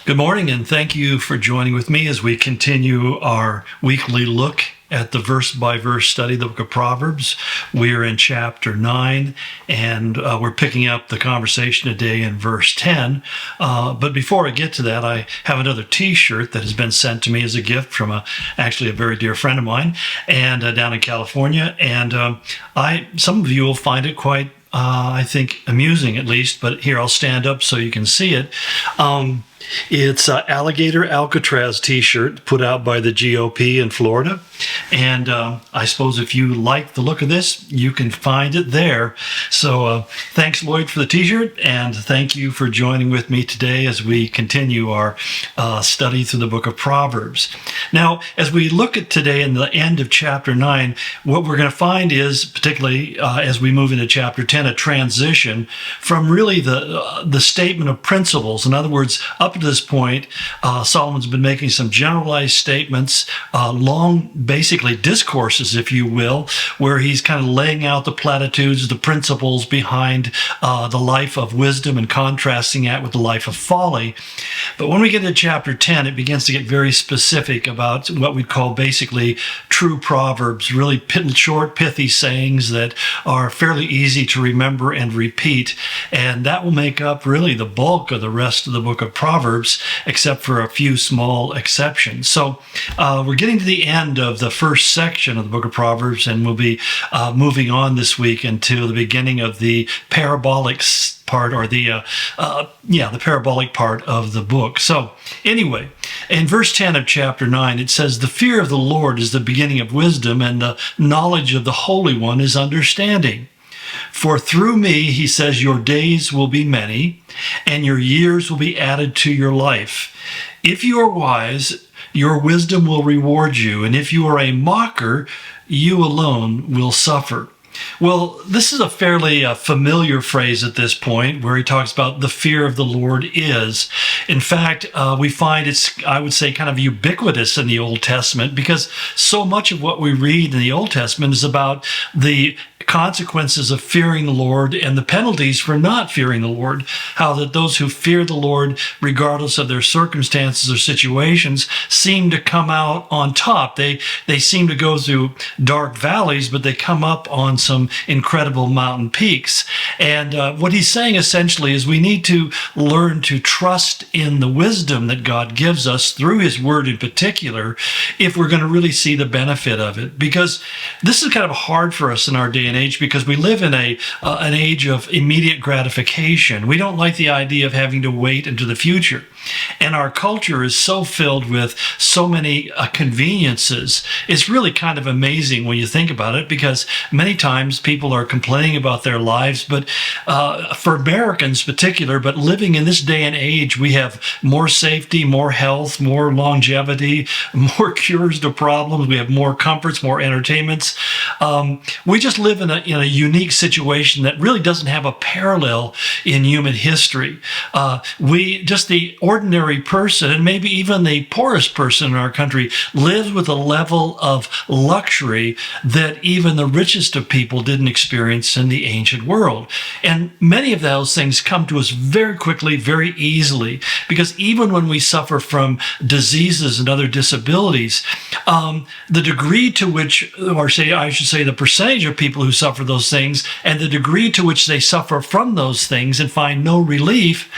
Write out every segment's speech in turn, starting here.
Good morning, and thank you for joining with me as we continue our weekly look at the verse-by-verse study of the book of Proverbs. We are in chapter 9, and we're picking up the conversation today in verse 10. But before I get to that, I have another T-shirt that has been sent to me as a gift from actually a very dear friend of mine, and down in California. And some of you will find it quite I think amusing at least, but here I'll stand up so you can see it. It's an alligator Alcatraz t-shirt put out by the GOP in Florida. And I suppose if you like the look of this, you can find it there. So thanks, Lloyd, for the t-shirt. And thank you for joining with me today as we continue our study through the book of Proverbs. Now, as we look at today in the end of chapter 9, what we're going to find is, particularly as we move into chapter 10, a transition from really the statement of principles. In other words, up to this point, Solomon's been making some generalized statements, long, basically discourses, if you will, where he's kind of laying out the platitudes, the principles behind the life of wisdom and contrasting that with the life of folly. But when we get into chapter 10, it begins to get very specific about what we call basically true proverbs, really short, pithy sayings that are fairly easy to remember and repeat. And that will make up really the bulk of the rest of the book of Proverbs, except for a few small exceptions. So we're getting to the end of the first section of the book of Proverbs, and we'll be moving on this week into the beginning of the parabolic part, or the parabolic part of the book. So anyway, in verse 10 of chapter 9, it says, "The fear of the Lord is the beginning of wisdom, and the knowledge of the Holy One is understanding. For through me," he says, "your days will be many, and your years will be added to your life. If you are wise, your wisdom will reward you, and if you are a mocker, you alone will suffer." Well, this is a fairly familiar phrase at this point, where he talks about the fear of the Lord is. In fact, we find it's, I would say, kind of ubiquitous in the Old Testament, because so much of what we read in the Old Testament is about the consequences of fearing the Lord and the penalties for not fearing the Lord. How that those who fear the Lord, regardless of their circumstances or situations, seem to come out on top. They seem to go through dark valleys, but they come up on some incredible mountain peaks. And what he's saying essentially is we need to learn to trust in the wisdom that God gives us through his word in particular, if we're going to really see the benefit of it. Because this is kind of hard for us in our day and age, because we live in an age of immediate gratification. We don't like the idea of having to wait into the future. And our culture is so filled with so many conveniences. It's really kind of amazing when you think about it, because many times people are complaining about their lives, but for Americans in particular, but living in this day and age, we have more safety, more health, more longevity, more cures to problems. We have more comforts, more entertainments. We just live in a unique situation that really doesn't have a parallel in human history. The ordinary person, and maybe even the poorest person in our country, lives with a level of luxury that even the richest of people didn't experience in the ancient world. And many of those things come to us very quickly, very easily, because even when we suffer from diseases and other disabilities, the degree to which, I should say, the percentage of people who suffer those things, and the degree to which they suffer from those things and find no relief,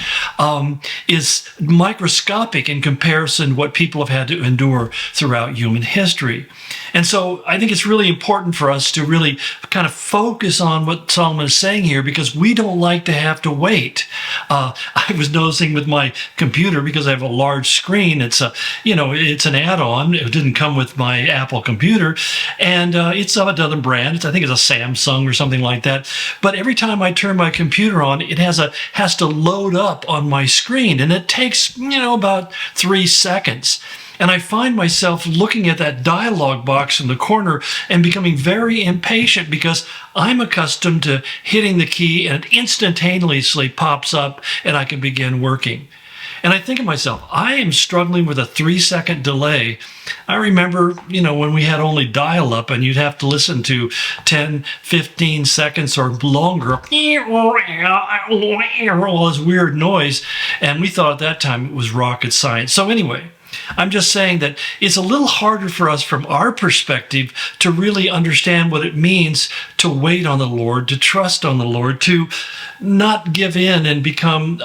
is microscopic in comparison to what people have had to endure throughout human history. And so I think it's really important for us to really kind of focus on what Solomon is saying here, because we don't like to have to wait. I was noticing with my computer, because I have a large screen, it's an add-on. It didn't come with my Apple computer, and it's of another brand. I think it's a Samsung or something like that. But every time I turn my computer on, it has to load up on my screen, and it takes about 3 seconds. And I find myself looking at that dialog box in the corner and becoming very impatient, because I'm accustomed to hitting the key and it instantaneously pops up and I can begin working. And I think to myself, I am struggling with a 3-second delay. I remember, when we had only dial-up and you'd have to listen to 10, 15 seconds or longer, all this weird noise. And we thought at that time it was rocket science. So anyway, I'm just saying that it's a little harder for us from our perspective to really understand what it means to wait on the Lord, to trust on the Lord, to not give in and become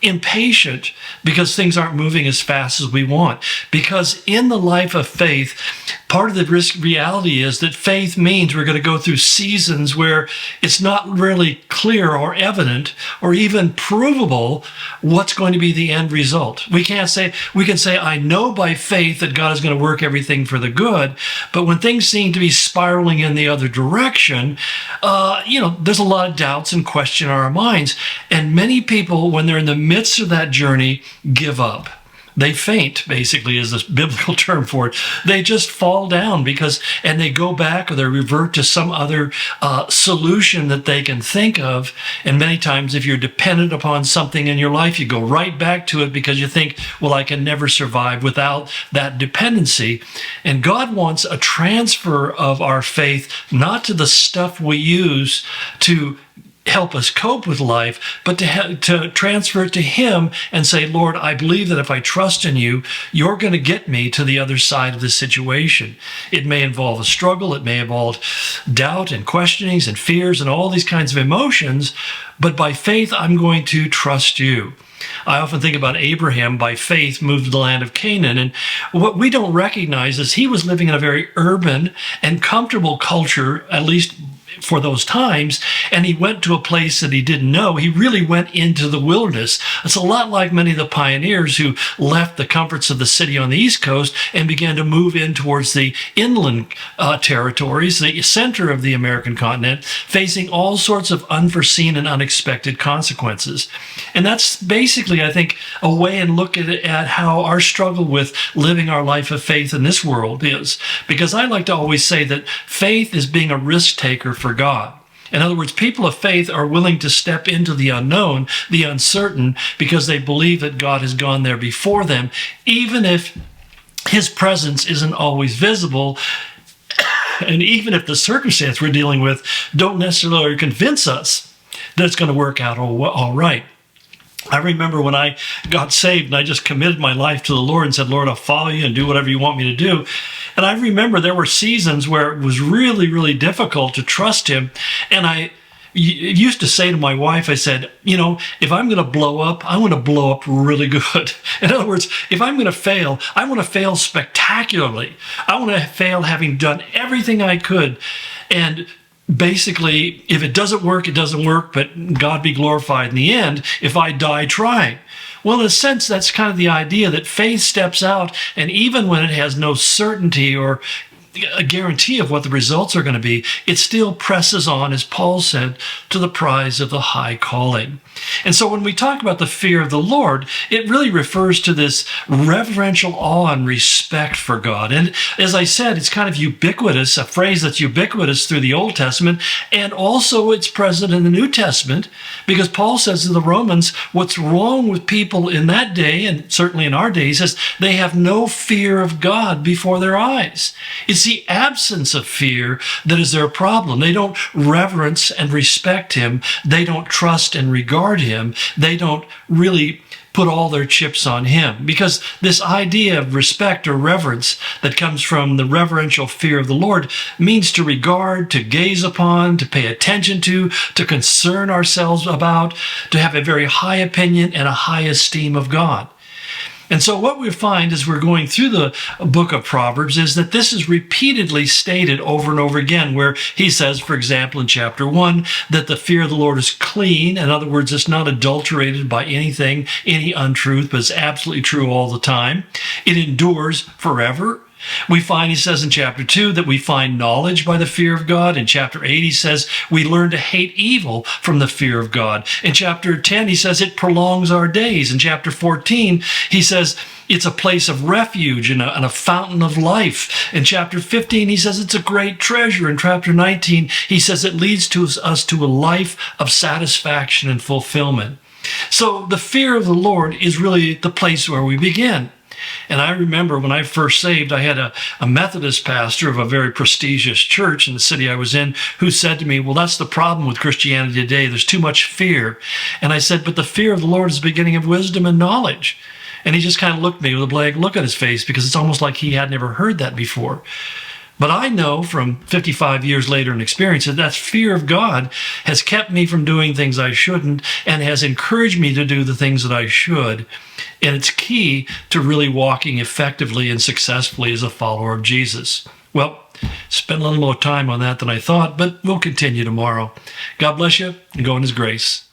impatient because things aren't moving as fast as we want. Because in the life of faith, part of the reality is that faith means we're going to go through seasons where it's not really clear or evident or even provable what's going to be the end result. We can say, I know by faith that God is going to work everything for the good, but when things seem to be spiraling in the other direction, there's a lot of doubts and question in our minds. And many people, when they're in the midst of that journey, give up. They faint, basically, is the biblical term for it. They just fall down and they go back or they revert to some other solution that they can think of. And many times, if you're dependent upon something in your life, you go right back to it because you think, well, I can never survive without that dependency. And God wants a transfer of our faith, not to the stuff we use to help us cope with life, but to transfer it to Him and say, Lord, I believe that if I trust in you, you're going to get me to the other side of this situation. It may involve a struggle. It may involve doubt and questionings and fears and all these kinds of emotions, but by faith, I'm going to trust you. I often think about Abraham, by faith, moved to the land of Canaan. And what we don't recognize is he was living in a very urban and comfortable culture, at least for those times, and he went to a place that he didn't know. He really went into the wilderness. It's a lot like many of the pioneers who left the comforts of the city on the East Coast and began to move in towards the inland territories, the center of the American continent, facing all sorts of unforeseen and unexpected consequences. And that's basically, I think, a way and look at how our struggle with living our life of faith in this world is. Because I like to always say that faith is being a risk taker for God. In other words, people of faith are willing to step into the unknown, the uncertain, because they believe that God has gone there before them, even if His presence isn't always visible, and even if the circumstance we're dealing with don't necessarily convince us that it's going to work out all right. I remember when I got saved and I just committed my life to the Lord and said, Lord, I'll follow you and do whatever you want me to do. And I remember there were seasons where it was really, really difficult to trust Him. And I used to say to my wife, I said, if I'm going to blow up, I want to blow up really good. In other words, if I'm going to fail, I want to fail spectacularly. I want to fail having done everything I could. And basically, if it doesn't work, it doesn't work, but God be glorified in the end if I die trying. Well, in a sense, that's kind of the idea that faith steps out, and even when it has no certainty or a guarantee of what the results are going to be, it still presses on, as Paul said, to the prize of the high calling. And so when we talk about the fear of the Lord, it really refers to this reverential awe and respect for God. And as I said, it's kind of ubiquitous, a phrase that's ubiquitous through the Old Testament, and also it's present in the New Testament, because Paul says to the Romans, what's wrong with people in that day, and certainly in our day, he says, they have no fear of God before their eyes. It's the absence of fear that is their problem. They don't reverence and respect Him. They don't trust and regard Him. They don't really put all their chips on Him, because this idea of respect or reverence that comes from the reverential fear of the Lord means to regard, to gaze upon, to pay attention to concern ourselves about, to have a very high opinion and a high esteem of God. And so what we find as we're going through the book of Proverbs is that this is repeatedly stated over and over again, where he says, for example, in chapter 1, that the fear of the Lord is clean. In other words, it's not adulterated by anything, any untruth, but it's absolutely true all the time. It endures forever. We find, he says in chapter 2, that we find knowledge by the fear of God. In chapter 8, he says we learn to hate evil from the fear of God. In chapter 10, he says it prolongs our days. In chapter 14, he says it's a place of refuge and a fountain of life. In chapter 15, he says it's a great treasure. In chapter 19, he says it leads us to a life of satisfaction and fulfillment. So the fear of the Lord is really the place where we begin. And I remember when I first saved, I had a Methodist pastor of a very prestigious church in the city I was in who said to me, well, that's the problem with Christianity today. There's too much fear. And I said, but the fear of the Lord is the beginning of wisdom and knowledge. And he just kind of looked at me with a blank look on his face because it's almost like he had never heard that before. But I know from 55 years later in experience that fear of God has kept me from doing things I shouldn't and has encouraged me to do the things that I should. And it's key to really walking effectively and successfully as a follower of Jesus. Well, spent a little more time on that than I thought, but we'll continue tomorrow. God bless you and go in his grace.